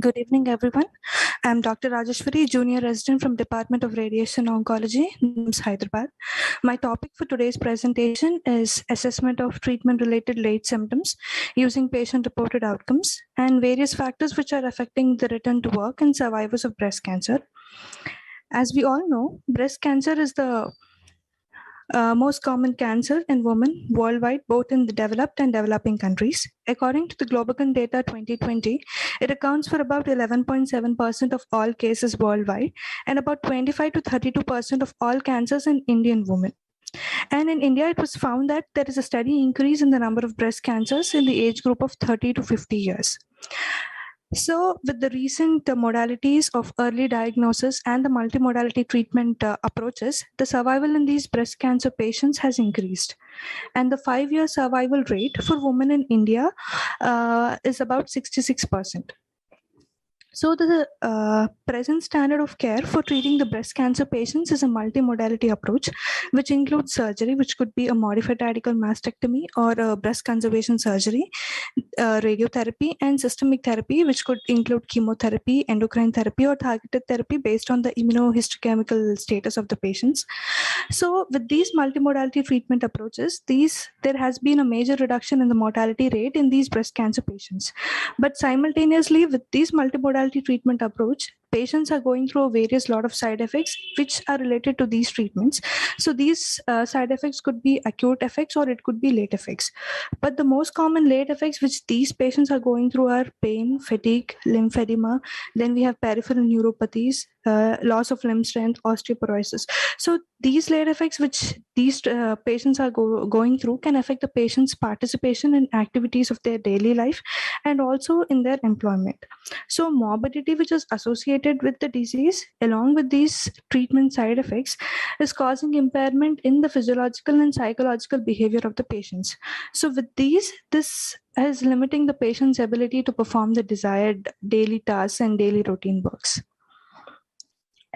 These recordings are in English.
Good evening, everyone. I'm Dr. Rajeshwari, Junior Resident from Department of Radiation Oncology, NIMS, Hyderabad. My topic for today's presentation is assessment of treatment-related late symptoms using patient-reported outcomes and various factors which are affecting the return to work in survivors of breast cancer. As we all know, breast cancer is the most common cancer in women worldwide, both in the developed and developing countries. According to the Globocan data 2020, it accounts for about 11.7% of all cases worldwide and about 25 to 32% of all cancers in Indian women. And in India, it was found that there is a steady increase in the number of breast cancers in the age group of 30 to 50 years. So with the recent modalities of early diagnosis and the multimodality treatment approaches, the survival in these breast cancer patients has increased. And the 5-year survival rate for women in India is about 66%. So the present standard of care for treating the breast cancer patients is a multimodality approach, which includes surgery, which could be a modified radical mastectomy or a breast conservation surgery, radiotherapy, and systemic therapy, which could include chemotherapy, endocrine therapy, or targeted therapy based on the immunohistochemical status of the patients. So with these multimodality treatment approaches, there has been a major reduction in the mortality rate in these breast cancer patients. But simultaneously, with these multimodality treatment approach, patients are going through a various lot of side effects which are related to these treatments. So these side effects could be acute effects or it could be late effects. But the most common late effects which these patients are going through are pain, fatigue, lymphedema. Then we have peripheral neuropathies, loss of limb strength, osteoporosis. So these late effects which these patients are going through can affect the patient's participation in activities of their daily life and also in their employment. So morbidity which is associated with the disease along with these treatment side effects is causing impairment in the physiological and psychological behavior of the patients. So with this is limiting the patient's ability to perform the desired daily tasks and daily routine works.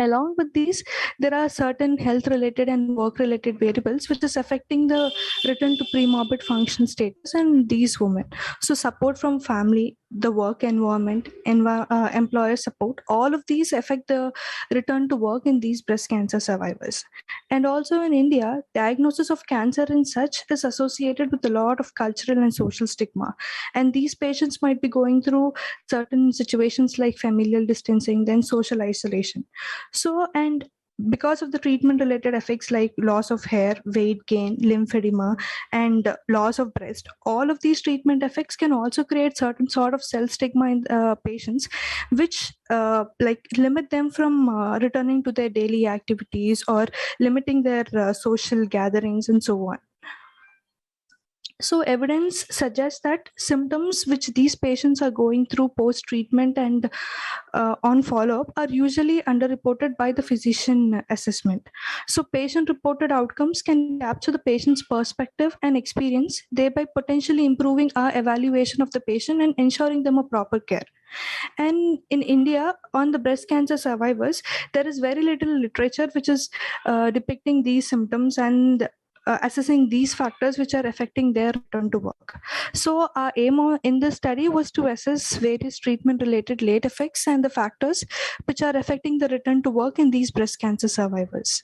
Along with these, there are certain health-related and work-related variables which is affecting the return to pre-morbid function status in these women. So support from family, the work environment, employer support, all of these affect the return to work in these breast cancer survivors. And also in India, diagnosis of cancer in such is associated with a lot of cultural and social stigma. And these patients might be going through certain situations like familial distancing, then social isolation. So, and because of the treatment related effects like loss of hair, weight gain, lymphedema, and loss of breast, all of these treatment effects can also create certain sort of self stigma in patients, which like limit them from returning to their daily activities or limiting their social gatherings and so on. So evidence suggests that symptoms which these patients are going through post-treatment and on follow-up are usually underreported by the physician assessment. So patient-reported outcomes can capture the patient's perspective and experience, thereby potentially improving our evaluation of the patient and ensuring them a proper care. And in India, on the breast cancer survivors, there is very little literature which is depicting these symptoms and assessing these factors which are affecting their return to work. So our aim in this study was to assess various treatment-related late effects and the factors which are affecting the return to work in these breast cancer survivors.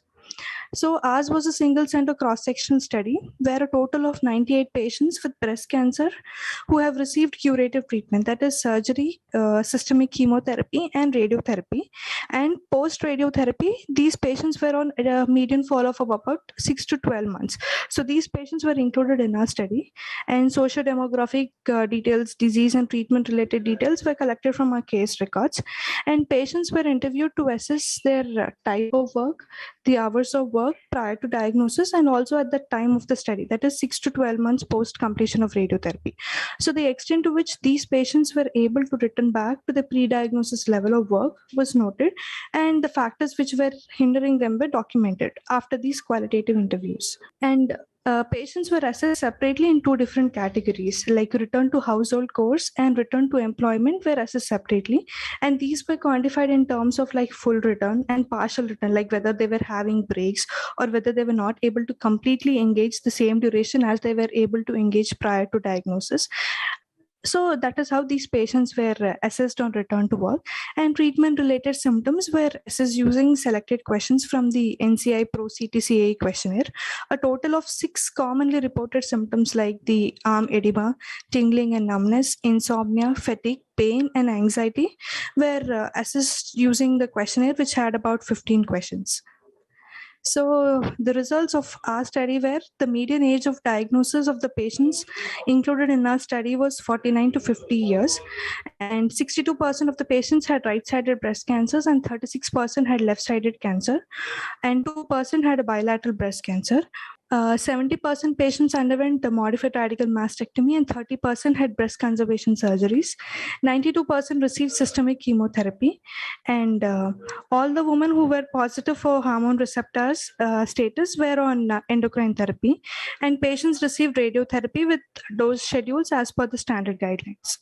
So ours was a single center cross-sectional study where a total of 98 patients with breast cancer who have received curative treatment, that is surgery, systemic chemotherapy and radiotherapy. And post-radiotherapy, these patients were on a median follow-up of about 6 to 12 months. So these patients were included in our study, and socio-demographic details, disease and treatment-related details were collected from our case records. And patients were interviewed to assess their type of work, the hours of work prior to diagnosis, and also at the time of the study, that is 6 to 12 months post completion of radiotherapy. So the extent to which these patients were able to return back to the pre-diagnosis level of work was noted, and the factors which were hindering them were documented after these qualitative interviews. And patients were assessed separately in two different categories, like return to household chores and return to employment were assessed separately. And these were quantified in terms of like full return and partial return, like whether they were having breaks or whether they were not able to completely engage the same duration as they were able to engage prior to diagnosis. So that is how these patients were assessed on return to work. And treatment-related symptoms were assessed using selected questions from the NCI Pro CTCA questionnaire. A total of 6 commonly reported symptoms like the arm edema, tingling and numbness, insomnia, fatigue, pain, and anxiety were assessed using the questionnaire, which had about 15 questions. So the results of our study were the median age of diagnosis of the patients included in our study was 49 to 50 years, and 62% of the patients had right-sided breast cancers and 36% had left-sided cancer, and 2% had a bilateral breast cancer. 70% patients underwent a modified radical mastectomy and 30% had breast conservation surgeries. 92% received systemic chemotherapy, and all the women who were positive for hormone receptors status were on endocrine therapy, and patients received radiotherapy with dose schedules as per the standard guidelines.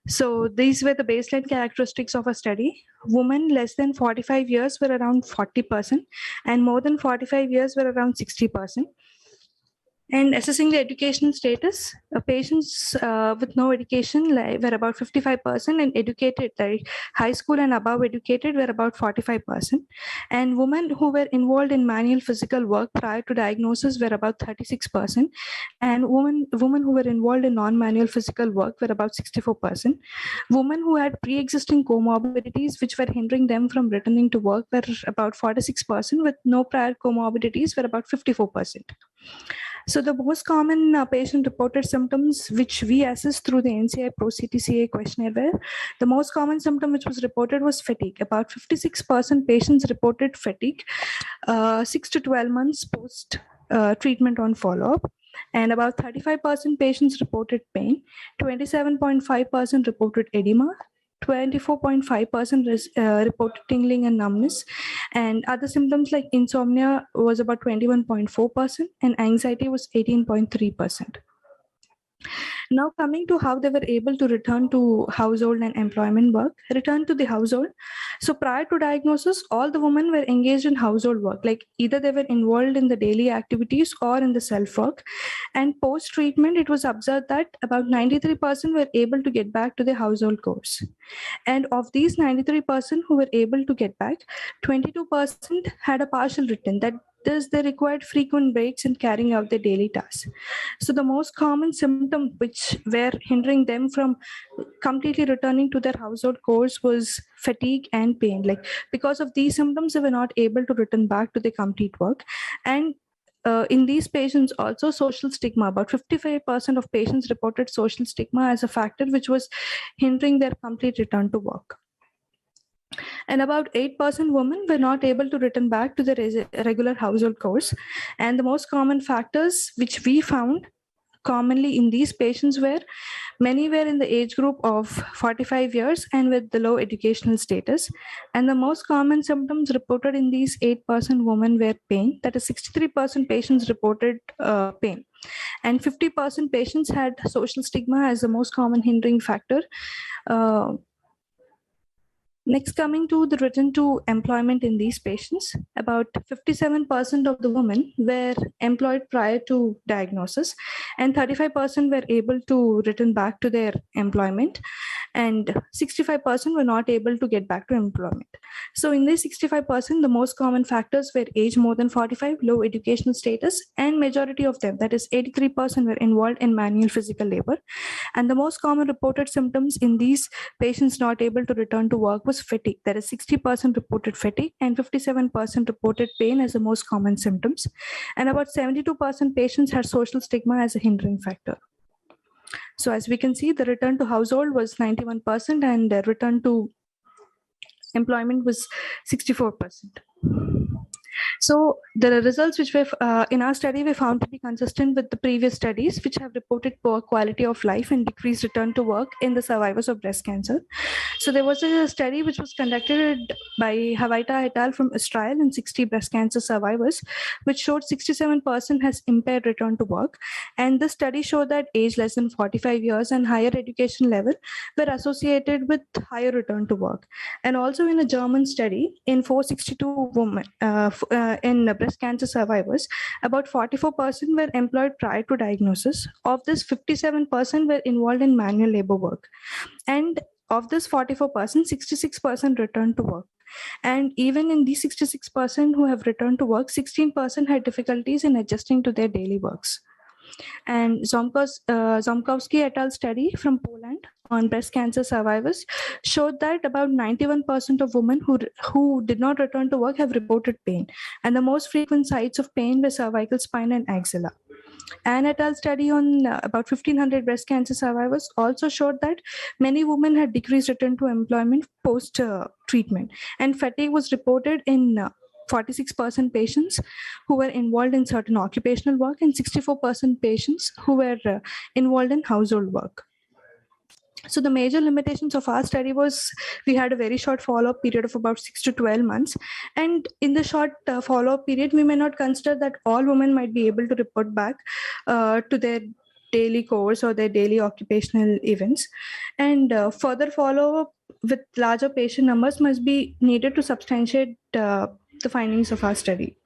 So these were the baseline characteristics of a study. Women less than 45 years were around 40%, and more than 45 years were around 60%. And assessing the educational status, patients with no education were about 55%, and educated, like high school and above educated, were about 45%. And women who were involved in manual physical work prior to diagnosis were about 36%. And women who were involved in non-manual physical work were about 64%. Women who had pre-existing comorbidities which were hindering them from returning to work were about 46%, with no prior comorbidities were about 54%. So the most common patient-reported symptoms which we assessed through the NCI Pro CTCA questionnaire were, the most common symptom which was reported was fatigue. About 56% patients reported fatigue 6 to 12 months post treatment on follow-up. And about 35% patients reported pain, 27.5% reported edema, 24.5% reported tingling and numbness, and other symptoms like insomnia was about 21.4%, and anxiety was 18.3%. Now coming to how they were able to return to household and employment work. Return to the household. So prior to diagnosis, all the women were engaged in household work, like either they were involved in the daily activities or in the self-work. And post-treatment, it was observed that about 93% were able to get back to the household chores. And of these 93% who were able to get back, 22% had a partial return. That is, they required frequent breaks in carrying out their daily tasks. So the most common symptom which were hindering them from completely returning to their household chores was fatigue and pain. Like because of these symptoms, they were not able to return back to their complete work. And in these patients also social stigma, about 55% of patients reported social stigma as a factor which was hindering their complete return to work. And about 8% women were not able to return back to the regular household chores. And the most common factors which we found commonly in these patients were, many were in the age group of 45 years and with the low educational status. And the most common symptoms reported in these 8% women were pain. That is, 63% patients reported pain. And 50% patients had social stigma as the most common hindering factor. Next, coming to the return to employment in these patients, about 57% of the women were employed prior to diagnosis, and 35% were able to return back to their employment, and 65% were not able to get back to employment. So in this 65%, the most common factors were age more than 45, low educational status, and majority of them, that is 83%, were involved in manual physical labor. And the most common reported symptoms in these patients not able to return to work was fatigue. That is 60% reported fatigue and 57% reported pain as the most common symptoms. And about 72% patients had social stigma as a hindering factor. So as we can see, the return to household was 91% and the return to employment was 64%. So the results which we in our study we found to be consistent with the previous studies which have reported poor quality of life and decreased return to work in the survivors of breast cancer. So there was a study which was conducted by Hawaita et al. From Israel in 60 breast cancer survivors, which showed 67% has impaired return to work. And the study showed that age less than 45 years and higher education level were associated with higher return to work. And also in a German study, in 462 women, in breast cancer survivors, about 44% were employed prior to diagnosis. Of this, 57% were involved in manual labor work. And of this 44%, 66% returned to work. And even in these 66% who have returned to work, 16% had difficulties in adjusting to their daily works. And Zomkowski et al. Study from Poland on breast cancer survivors showed that about 91% of women who did not return to work have reported pain. And the most frequent sites of pain were cervical spine and axilla. Anne et al. Study on about 1,500 breast cancer survivors also showed that many women had decreased return to employment post treatment, and fatigue was reported in 46% patients who were involved in certain occupational work and 64% patients who were involved in household work. So the major limitations of our study was we had a very short follow-up period of about 6 to 12 months. And in the short follow-up period, we may not consider that all women might be able to report back to their daily course or their daily occupational events. And further follow-up with larger patient numbers must be needed to substantiate the findings of our study.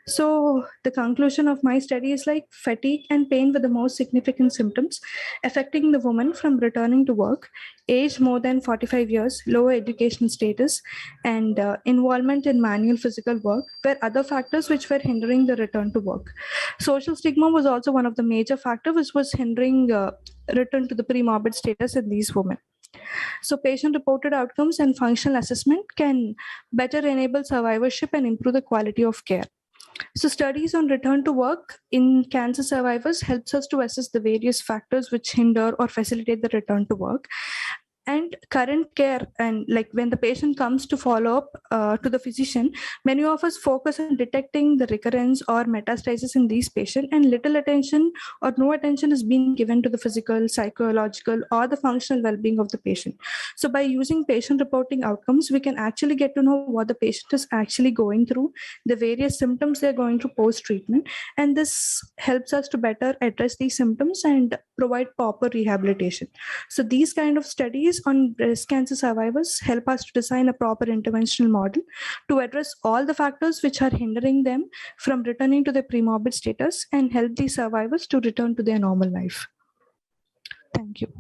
So the conclusion of my study is like fatigue and pain were the most significant symptoms affecting the woman from returning to work, age more than 45 years, lower education status, and involvement in manual physical work were other factors which were hindering the return to work. Social stigma was also one of the major factors which was hindering return to the pre-morbid status in these women. So patient-reported outcomes and functional assessment can better enable survivorship and improve the quality of care. So studies on return to work in cancer survivors helps us to assess the various factors which hinder or facilitate the return to work. And current care, and like when the patient comes to follow up to the physician, many of us focus on detecting the recurrence or metastasis in these patients, and little attention or no attention is being given to the physical, psychological, or the functional well-being of the patient. So by using patient reporting outcomes, we can actually get to know what the patient is actually going through, the various symptoms they're going through post-treatment, and this helps us to better address these symptoms and provide proper rehabilitation. So these kind of studies on breast cancer survivors help us to design a proper interventional model to address all the factors which are hindering them from returning to their pre-morbid status and help these survivors to return to their normal life. Thank you.